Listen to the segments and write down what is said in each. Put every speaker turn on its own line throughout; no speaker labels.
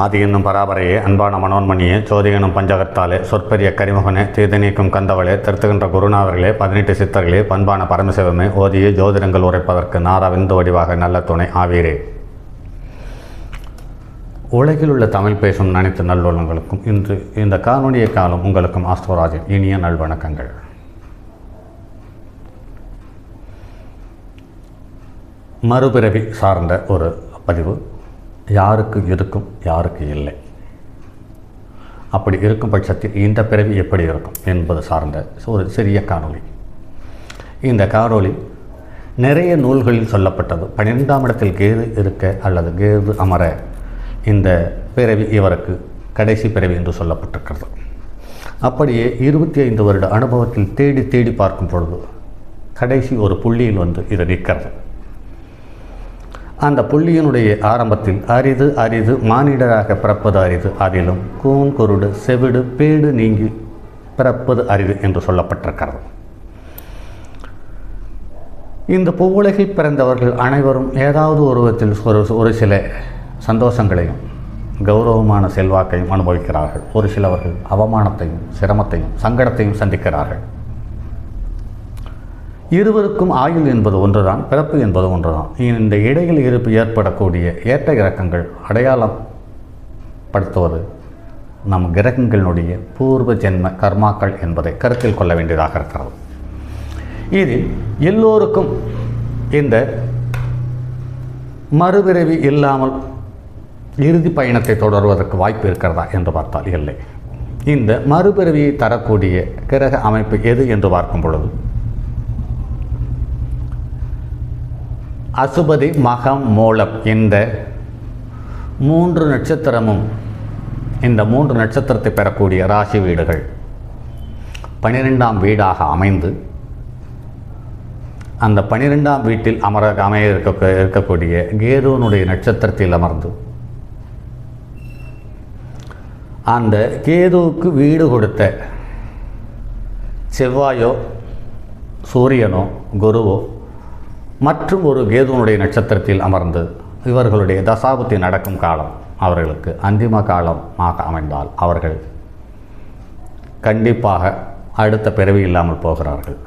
ஆதி என்னும் பராபரையே, அன்பான மனோன்மணியே, சோதி எனும் பஞ்சகத்தாலே, சொற்பெரிய கரிமுகனே, தீது நீக்கும் கந்தவளே, திருத்துகின்ற குருநாதர்களே, 18 சித்தர்களே, பண்பான பரமசிவமே, ஓதிய ஜோதிடங்கள் உரைப்பதற்கு நாராவிந்து வடிவாக நல்ல துணை ஆவீரே. உலகில் உள்ள தமிழ் பேசும் அனைத்து நல்லுள்ளங்களுக்கும் இன்று இந்த காணொலியை காலம் உங்களுக்கும் ஆஸ்ட்ரோராஜின் இனிய நல்வணக்கங்கள். மறுபிறவி சார்ந்த ஒரு பதிவு. யாருக்கு இருக்கும், யாருக்கு இல்லை, அப்படி இருக்கும் பட்சத்தில் இந்த பிறவி எப்படி இருக்கும் என்பது சார்ந்த ஒரு சிறிய காணொளி. இந்த காணொளி நிறைய நூல்களில் சொல்லப்பட்டது. 12ஆம் இடத்தில் கேது இருக்க அல்லது கேது அமர இந்த பிறவி இவருக்கு கடைசி பிறவி என்று சொல்லப்பட்டிருக்கிறது. அப்படியே 25 வருட அனுபவத்தில் தேடி தேடி பார்க்கும் பொழுது கடைசி ஒரு புள்ளியில் வந்து இது நிற்கிறது. அந்த புள்ளியினுடைய ஆரம்பத்தில் அரிது அரிது மானிடராக பிறப்பது அரிது, அதிலும் கூன் குருடு செவிடு பேடு நீங்கி பிறப்பது அரிது என்று சொல்லப்பட்டிருக்கிறது. இந்த பூவுலகில் பிறந்தவர்கள் அனைவரும் ஏதாவது ஒரு விதத்தில் ஒரு சில சந்தோஷங்களையும் கௌரவமான செல்வாக்கையும் அனுபவிக்கிறார்கள். ஒரு சிலவர்கள் அவமானத்தையும் சிரமத்தையும் சங்கடத்தையும் சந்திக்கிறார்கள். இருவருக்கும் ஆயுள் என்பது ஒன்றுதான், பிறப்பு என்பது ஒன்றுதான். இந்த இடையில் இருப்பு ஏற்படக்கூடிய ஏற்ற இறக்கங்கள் அடையாளம் படுத்துவது நம் கிரகங்களுடைய பூர்வ ஜென்ம கர்மாக்கள் என்பதை கருத்தில் கொள்ள வேண்டியதாக இருக்கிறது. இதில் எல்லோருக்கும் இந்த மறுபிறவி இல்லாமல் இறுதி பயணத்தை தொடர்வதற்கு வாய்ப்பு இருக்கிறதா என்று பார்த்தால் இல்லை. இந்த மறுபிறவியை தரக்கூடிய கிரக அமைப்பு எது என்று பார்க்கும் பொழுது அசுபதி மகம் மூலம் இந்த 3 நட்சத்திரமும் இந்த 3 நட்சத்திரத்தை பெறக்கூடிய ராசி வீடுகள் 12ஆம் வீடாக அமைந்து அந்த 12ஆம் வீட்டில் அமைய இருக்கக்கூடிய கேதுவனுடைய நட்சத்திரத்தில் அமர்ந்து அந்த கேதுவுக்கு வீடு கொடுத்த செவ்வாயோ சூரியனோ குருவோ மற்றும் ஒரு கேதுவனுடைய நட்சத்திரத்தில் அமர்ந்து இவர்களுடைய தசாபுத்தி நடக்கும் காலம் அவர்களுக்கு அந்திம காலமாக அமைந்தால் அவர்கள் கண்டிப்பாக அடுத்த பிறவி இல்லாமல் போகிறார்கள்.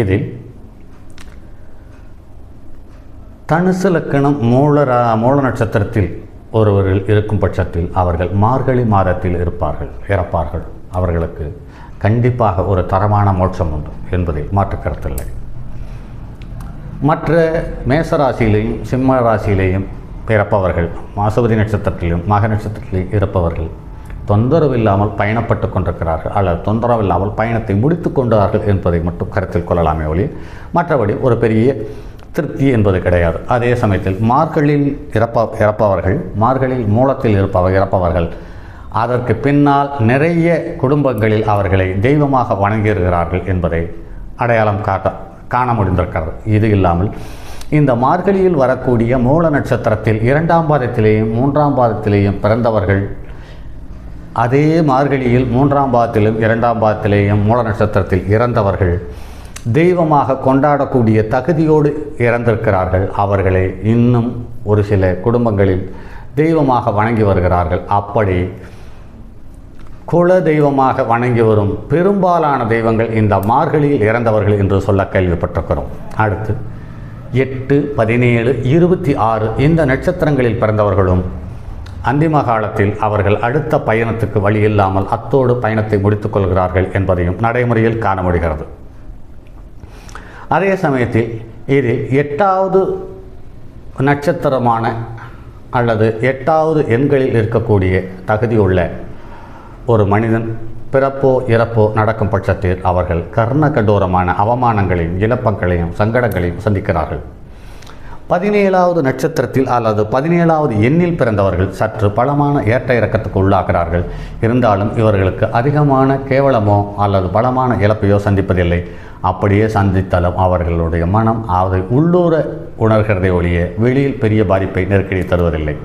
இதில் தனுசு லக்கணம் மூல நட்சத்திரத்தில் ஒருவர்கள் இருக்கும் பட்சத்தில் அவர்கள் மார்கழி மாதத்தில் இறப்பார்கள். அவர்களுக்கு கண்டிப்பாக ஒரு தரமான மோட்சம் உண்டு என்பதில் மாற்று கருத்தில்லை. மற்ற மேசராசியிலேயும் சிம்ம ராசியிலேயும் பிறப்பவர்கள், அசுபதி நட்சத்திரத்திலும் மக நட்சத்திரத்திலும் இருப்பவர்கள் தொந்தரவு இல்லாமல் பயணப்பட்டு கொண்டிருக்கிறார்கள் அல்லது தொந்தரவு இல்லாமல் பயணத்தை முடித்து கொண்டார்கள் என்பதை மட்டும் கருத்தில் கொள்ளலாமே ஒழி மற்றபடி ஒரு பெரிய திருப்தி என்பது கிடையாது. அதே சமயத்தில் மார்கழியில் இறப்பவர்கள், மார்கழியில் மூலத்தில் இறப்பவர்கள் அதற்கு பின்னால் நிறைய குடும்பங்களில் அவர்களை தெய்வமாக வணங்கியிருக்கிறார்கள் என்பதை அடையாளம் காண முடிந்திருக்கிறது. இது இல்லாமல் இந்த மார்கழியில் வரக்கூடிய மூல நட்சத்திரத்தில் 2ஆம் பாதத்திலேயும் 3ஆம் பாதத்திலேயும் பிறந்தவர்கள் அதே மார்கழியில் 3ஆம் பாதத்திலும் 2ஆம் பாதத்திலேயும் மூல நட்சத்திரத்தில் இறந்தவர்கள் தெய்வமாக கொண்டாடக்கூடிய தகுதியோடு இறந்திருக்கிறார்கள். அவர்களை இன்னும் ஒரு சில குடும்பங்களில் தெய்வமாக வணங்கி வருகிறார்கள். அப்படி குல தெய்வமாக வணங்கி வரும் பெரும்பாலான தெய்வங்கள் இந்த மார்கழியில் இறந்தவர்கள் என்று சொல்ல கேள்விப்பட்டிருக்கிறோம். அடுத்து 8, 17, 26 இந்த நட்சத்திரங்களில் பிறந்தவர்களும் அந்திம காலத்தில் அவர்கள் அடுத்த பயணத்துக்கு வழி இல்லாமல் அத்தோடு பயணத்தை முடித்துக் கொள்கிறார்கள் என்பதையும் நடைமுறையில் காண முடிகிறது. அதே சமயத்தில் இதில் 8வது நட்சத்திரமான அல்லது 8வது எண்களில் இருக்கக்கூடிய தகுதியுள்ள ஒரு மனிதன் பிறப்போ இறப்போ நடக்கும் பட்சத்தில் அவர்கள் கர்ண கடோரமான அவமானங்களையும் இழப்பங்களையும் சங்கடங்களையும் சந்திக்கிறார்கள். 17வது நட்சத்திரத்தில் அல்லது 17வது எண்ணில் பிறந்தவர்கள் சற்று பலமான ஏற்ற இறக்கத்துக்கு உள்ளாகிறார்கள். இருந்தாலும் இவர்களுக்கு அதிகமான கேவலமோ அல்லது பலமான இழப்பையோ சந்திப்பதில்லை. அப்படியே சந்தித்தாலும் அவர்களுடைய மனம் அதை உள்ளூர உணர்கிறதை ஒழிய வெளியில் பெரிய பாதிப்பை நெருக்கடி தருவதில்லை.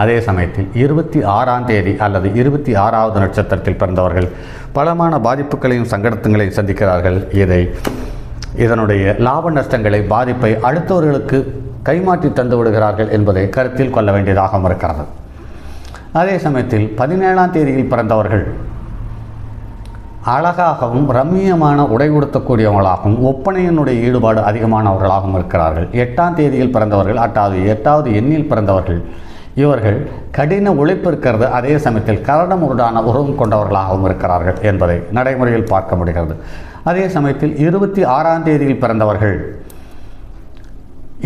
அதே சமயத்தில் 26ஆம் தேதி அல்லது 26வது நட்சத்திரத்தில் பிறந்தவர்கள் பலமான பாதிப்புகளையும் சங்கடங்களையும் சந்திக்கிறார்கள். இதனுடைய லாப நஷ்டங்களை பாதிப்பை அடுத்தவர்களுக்கு கைமாற்றி தந்து விடுகிறார்கள் என்பதை கருத்தில் கொள்ள வேண்டியதாக இருக்கிறது. அதே சமயத்தில் 17ஆம் தேதியில் பிறந்தவர்கள் அழகாகவும் ரம்மியமான உடை உடுத்தக்கூடியவர்களாகவும் ஒப்பனையினுடைய ஈடுபாடு அதிகமானவர்களாகவும் இருக்கிறார்கள். 8ஆம் தேதியில் பிறந்தவர்கள் அதாவது 8வது எண்ணில் பிறந்தவர்கள் இவர்கள் கடின உழைப்பு இருக்கிறது. அதே சமயத்தில் கரடமுரடான உறவும் கொண்டவர்களாகவும் இருக்கிறார்கள் என்பதை நடைமுறையில் பார்க்க முடிகிறது. அதே சமயத்தில் 26ஆம் தேதியில் பிறந்தவர்கள்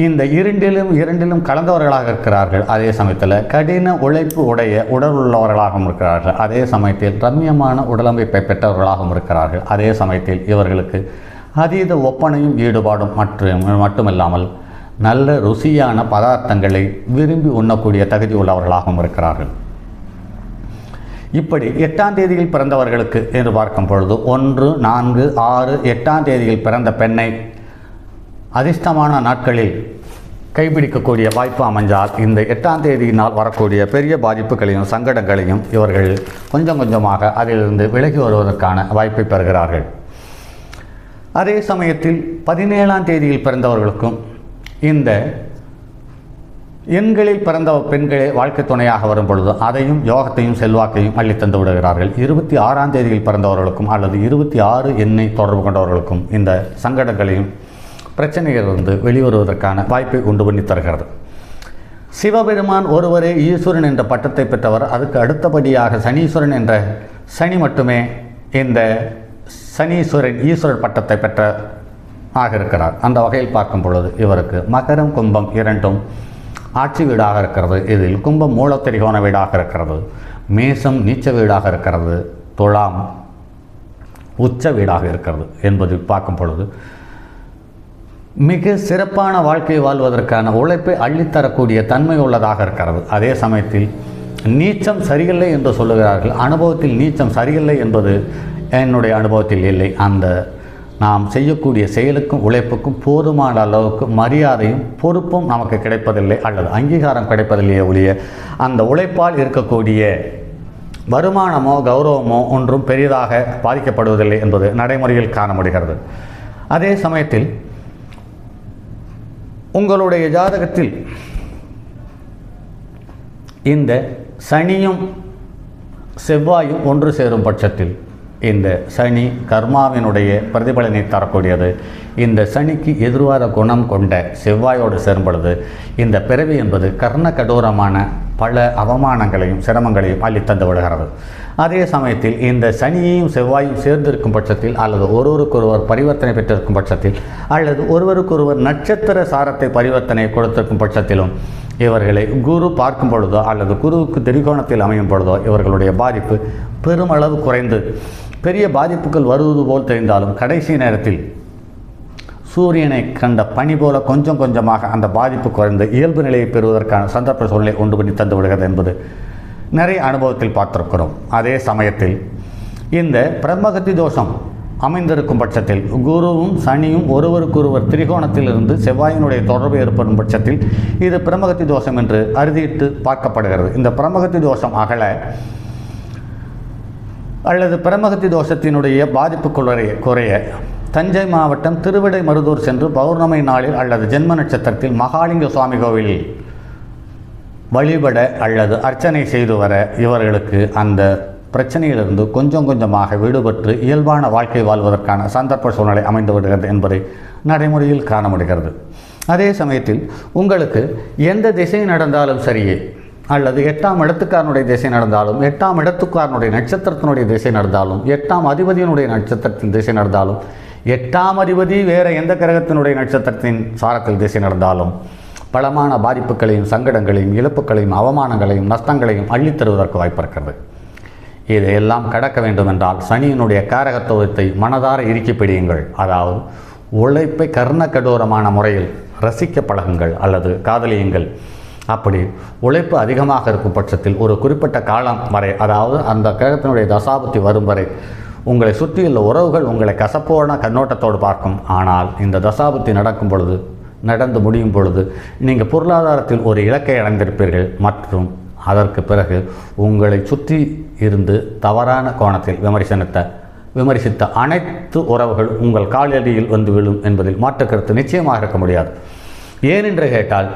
இந்த இரண்டிலும் கலந்தவர்களாக இருக்கிறார்கள். அதே சமயத்தில் கடின உழைப்பு உடைய உடல் உள்ளவர்களாகவும் இருக்கிறார்கள். அதே சமயத்தில் ரம்மியமான உடலமைப்பை பெற்றவர்களாகவும் இருக்கிறார்கள். அதே சமயத்தில் இவர்களுக்கு அதீத ஒப்பனையும் ஈடுபாடும் மட்டுமில்லாமல் நல்ல ருசியான பதார்த்தங்களை விரும்பி உண்ணக்கூடிய தகுதி உள்ளவர்களாகவும் இருக்கிறார்கள். இப்படி 8ஆம் தேதியில் பிறந்தவர்களுக்கு என்று பார்க்கும் பொழுது 1, 4, 6, 8ஆம் தேதியில் பிறந்த பெண்ணை அதிர்ஷ்டமான நாட்களில் கைப்பிடிக்கக்கூடிய வாய்ப்பு அமைஞ்சால் இந்த 8ஆம் தேதியினால் வரக்கூடிய பெரிய பாதிப்புகளையும் சங்கடங்களையும் இவர்கள் கொஞ்சம் கொஞ்சமாக அதிலிருந்து விலகி வருவதற்கான வாய்ப்பை பெறுகிறார்கள். அதே சமயத்தில் 17ஆம் தேதியில் பிறந்தவர்களுக்கும் இந்த எண்களில் பிறந்த பெண்களே வாழ்க்கை துணையாக வரும் பொழுது அதையும் யோகத்தையும் செல்வாக்கையும் அள்ளித்தந்து விடுகிறார்கள். 26ஆம் தேதியில் பிறந்தவர்களுக்கும் அல்லது 26 எண்ணை தொடர்பு கொண்டவர்களுக்கும் இந்த சங்கடங்களையும் பிரச்சனைகளிலிருந்து வெளிவருவதற்கான வாய்ப்பை உண்டு பண்ணி தருகிறது. சிவபெருமான் ஒருவரே ஈஸ்வரன் என்ற பட்டத்தை பெற்றவர். அதுக்கு அடுத்தபடியாக சனீஸ்வரன் என்ற சனி மட்டுமே இந்த ஈஸ்வரர் பட்டத்தை பெற்ற ஆக இருக்கிறார். அந்த வகையில் பார்க்கும் பொழுது இவருக்கு மகரம் கும்பம் இரண்டும் ஆட்சி வீடாக இருக்கிறது. இதில் கும்பம் மூலத்திரிகோண வீடாக இருக்கிறது, மேசம் நீச்ச வீடாக இருக்கிறது, துலாம் உச்ச வீடாக இருக்கிறது என்பது பார்க்கும் பொழுது மிக சிறப்பான வாழ்க்கை வாழ்வதற்கான உழைப்பை அள்ளித்தரக்கூடிய தன்மை உள்ளதாக இருக்கிறது. அதே சமயத்தில் நீச்சம் சரியில்லை என்று சொல்லுகிறார்கள். அனுபவத்தில் நீச்சம் சரியில்லை என்பது என்னுடைய அனுபவத்தில் இல்லை. அந்த நாம் செய்யக்கூடிய செயலுக்கும் உழைப்புக்கும் போதுமான அளவுக்கு மரியாதையும் பொறுப்பும் நமக்கு கிடைப்பதில்லை அல்லது அங்கீகாரம் கிடைப்பதில்லையே ஒழிய அந்த உழைப்பால் இருக்கக்கூடிய வருமானமோ கௌரவமோ ஒன்றும் பெரிதாக பாதிக்கப்படுவதில்லை என்பது நடைமுறையில் காண முடிகிறது. அதே சமயத்தில் உங்களுடைய ஜாதகத்தில் இந்த சனியும் செவ்வாயும் ஒன்று சேரும் பட்சத்தில் இந்த சனி கர்மாவினுடைய பிரதிபலனை தரக்கூடியது. இந்த சனிக்கு எதிர்வாத குணம் கொண்ட செவ்வாயோடு சேரும் பொழுது இந்த பிறவி என்பது கர்ண கடூரமான பல அவமானங்களையும் சிரமங்களையும் அள்ளித்தந்து விடுகிறது. அதே சமயத்தில் இந்த சனியையும் செவ்வாயும் சேர்ந்திருக்கும் பட்சத்தில் அல்லது ஒருவருக்கொருவர் பரிவர்த்தனை பெற்றிருக்கும் பட்சத்தில் அல்லது ஒருவருக்கொருவர் நட்சத்திர சாரத்தை பரிவர்த்தனை கொடுத்திருக்கும் பட்சத்திலும் இவர்களை குரு பார்க்கும் பொழுதோ அல்லது குருவுக்கு திரிகோணத்தில் அமையும் பொழுதோ இவர்களுடைய பாதிப்பு பெருமளவு குறைந்து பெரிய பாதிப்புகள் வருவது போல் தெரிந்தாலும் கடைசி நேரத்தில் சூரியனை கண்ட பனி போல கொஞ்சம் கொஞ்சமாக அந்த பாதிப்பு குறைந்து இயல்பு நிலையை பெறுவதற்கான சந்தர்ப்ப சூழ்நிலை உண்டு பண்ணி தந்து விடுகிறது என்பது நிறைய அனுபவத்தில் பார்த்திருக்கிறோம். அதே சமயத்தில் இந்த பிரம்மகத்தி தோஷம் அமைந்திருக்கும் பட்சத்தில் குருவும் சனியும் ஒருவருக்கொருவர் திரிகோணத்திலிருந்து செவ்வாயினுடைய தொடர்பு ஏற்படும் பட்சத்தில் இது பிரம்மகத்தி தோஷம் என்று அறுதிட்டு பார்க்கப்படுகிறது. இந்த பிரம்மகத்தி தோஷம் அகல அல்லது பிரம்மகத்தி தோஷத்தினுடைய பாதிப்பு குறைய தஞ்சை மாவட்டம் திருவிடைமருதூர் சென்று பௌர்ணமி நாளில் அல்லது ஜென்ம நட்சத்திரத்தில் மகாலிங்க சுவாமி கோவிலில் வழிபட அல்லது அர்ச்சனை செய்து வர இவர்களுக்கு அந்த பிரச்சனையிலிருந்து கொஞ்சம் கொஞ்சமாக விடுபட்டு இயல்பான வாழ்க்கை வாழ்வதற்கான சந்தர்ப்ப சூழ்நிலை அமைந்து விடுகிறது என்பதை நடைமுறையில் காண முடிகிறது. அதே சமயத்தில் உங்களுக்கு எந்த திசை நடந்தாலும் சரியே அல்லது 8ஆம் இடத்துக்காரனுடைய திசை நடந்தாலும் 8ஆம் இடத்துக்காரனுடைய நட்சத்திரத்தினுடைய திசை நடந்தாலும் 8ஆம் அதிபதியினுடைய நட்சத்திரத்தின் திசை நடந்தாலும் 8ஆம் அதிபதி வேறு எந்த கிரகத்தினுடைய நட்சத்திரத்தின் சாரத்தில் திசை நடந்தாலும் பலமான பாதிப்புகளையும் சங்கடங்களையும் இழப்புகளையும் அவமானங்களையும் நஷ்டங்களையும் அள்ளித்தருவதற்கு வாய்ப்பிருக்கிறது. இதையெல்லாம் கடக்க வேண்டுமென்றால் சனியினுடைய காரகத்துவத்தை மனதார இறுக்கி பிடியுங்கள். அதாவது உழைப்பை கர்ண கடூரமான முறையில் ரசிக்க பழகுங்கள் அல்லது காதலியுங்கள். அப்படி உழைப்பு அதிகமாக இருக்கும் பட்சத்தில் ஒரு குறிப்பிட்ட காலம் வரை அதாவது அந்த கிரகத்தினுடைய தசாபுத்தி வரும் வரை உங்களை சுற்றியுள்ள உறவுகள் உங்களை கசப்போன கண்ணோட்டத்தோடு பார்க்கும். ஆனால் இந்த தசாபுத்தி நடந்து முடியும் பொழுது நீங்கள் பொருளாதாரத்தில் ஒரு இலக்கை அடைந்திருப்பீர்கள் மற்றும் அதற்கு பிறகு உங்களை சுற்றி இருந்து தவறான கோணத்தில் விமர்சித்த அனைத்து உறவுகள் உங்கள் காலடியில் வந்து விழும் என்பதில் மாற்று கருத்து நிச்சயமாக இருக்க முடியாது. ஏனென்று கேட்டால்,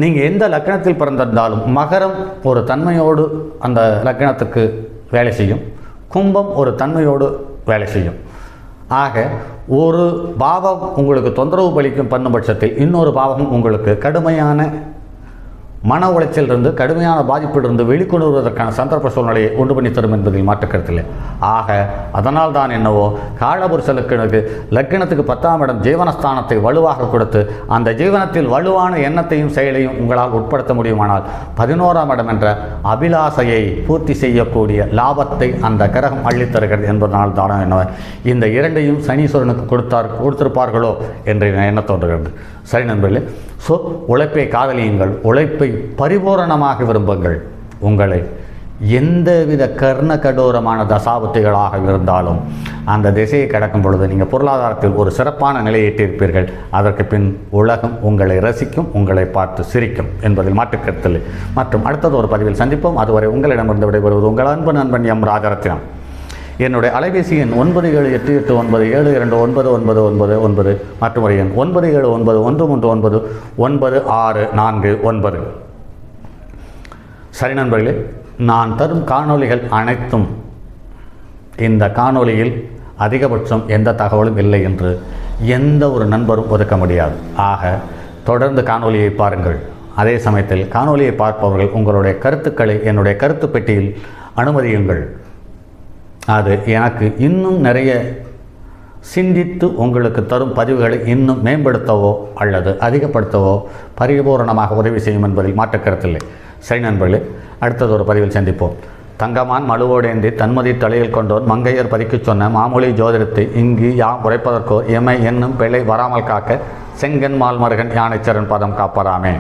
நீங்கள் எந்த லக்னத்தில் பிறந்திருந்தாலும் மகரம் ஒரு தன்மையோடு அந்த லக்னத்துக்கு வேலை செய்யும், கும்பம் ஒரு தன்மையோடு வேலை செய்யும். ஆக ஒரு பாவம் உங்களுக்கு தொந்தரவு பலிக்கும் பண்ணும் பட்சத்தில் இன்னொரு பாவம் உங்களுக்கு கடுமையான மன உளைச்சலிருந்து, கடுமையான பாதிப்பிலிருந்து வெளிக்கொண்டு வருவதற்கான சந்தர்ப்ப சூழ்நிலையை உண்டு பண்ணி தரும் என்பதில் மாற்றுக்கருத்தில்லை. ஆக அதனால் தான் என்னவோ காலபுருஷ லக்கினத்துக்கு 10ஆம் இடம் ஜீவனஸ்தானத்தை வலுவாக கொடுத்து அந்த ஜீவனத்தில் வலுவான எண்ணத்தையும் செயலையும் உங்களால் உட்படுத்த முடியுமானால் 11ஆம் இடம் என்ற அபிலாசையை பூர்த்தி செய்யக்கூடிய லாபத்தை அந்த கிரகம் அள்ளித்தருகிறது என்பதனால் தானே என்னவோ இந்த இரண்டையும் சனீஸ்வரனுக்கு கொடுத்திருப்பார்களோ என்று எண்ண தோன்றுகிறது. சரி நண்பர்களே, ஸோ உழைப்பை காதலியுங்கள், உழைப்பை பரிபூரணமாக விரும்புங்கள். உங்களை எந்தவித கர்ண கடோரமான தசாபுத்திகளாக இருந்தாலும் அந்த திசையை கடக்கும் பொழுது நீங்கள் பொருளாதாரத்தில் ஒரு சிறப்பான நிலையை எட்டியிருப்பீர்கள். அதற்கு பின் உலகம் உங்களை ரசிக்கும், உங்களை பார்த்து சிரிக்கும் என்பதில் மாற்றுக்கருத்தில்லை. மற்றும் அடுத்தது ஒரு பதிவில் சந்திப்போம். அதுவரை உங்களிடமிருந்து விடைபெறுவது உங்கள் அன்பு நண்பன் எம் ராஜரத்னம். என்னுடைய அலைபேசி எண் 9789799999 மற்றும் ஒரு எண் 979113199649. சரி நண்பர்களே, நான் தரும் காணொளிகள் அனைத்தும் இந்த காணொளியில் அதிகபட்சம் எந்த தகவலும் இல்லை என்று எந்த ஒரு நண்பரும் ஒதுக்க முடியாது. ஆக தொடர்ந்து காணொளியை பாருங்கள். அதே சமயத்தில் காணொளியை பார்ப்பவர்கள் உங்களுடைய கருத்துக்களை என்னுடைய கருத்து பெட்டியில் அனுமதியுங்கள். அது எனக்கு இன்னும் நிறைய சிந்தித்து உங்களுக்கு தரும் பதிவுகளை இன்னும் மேம்படுத்தவோ அல்லது அதிகப்படுத்தவோ பரிபூரணமாக உதவி செய்யும் என்பதில் மாற்றுக்கருத்தில்லை. சரி நண்பர்களே, அடுத்தது ஒரு பதிவில் சந்திப்போம். தங்கமான் மழுவோடேந்தி தன்மதி தலையில் கொண்டோன் மங்கையர் பதிக்கு சொன்ன மாமொழி ஜோதிடத்தை இங்கு யாம் உரைப்பதற்கோ எமை என்னும் பிழை வராமல் காக்க செங்கன் மால் மருகன் யானைச்சரன் பதம் காப்பராமே.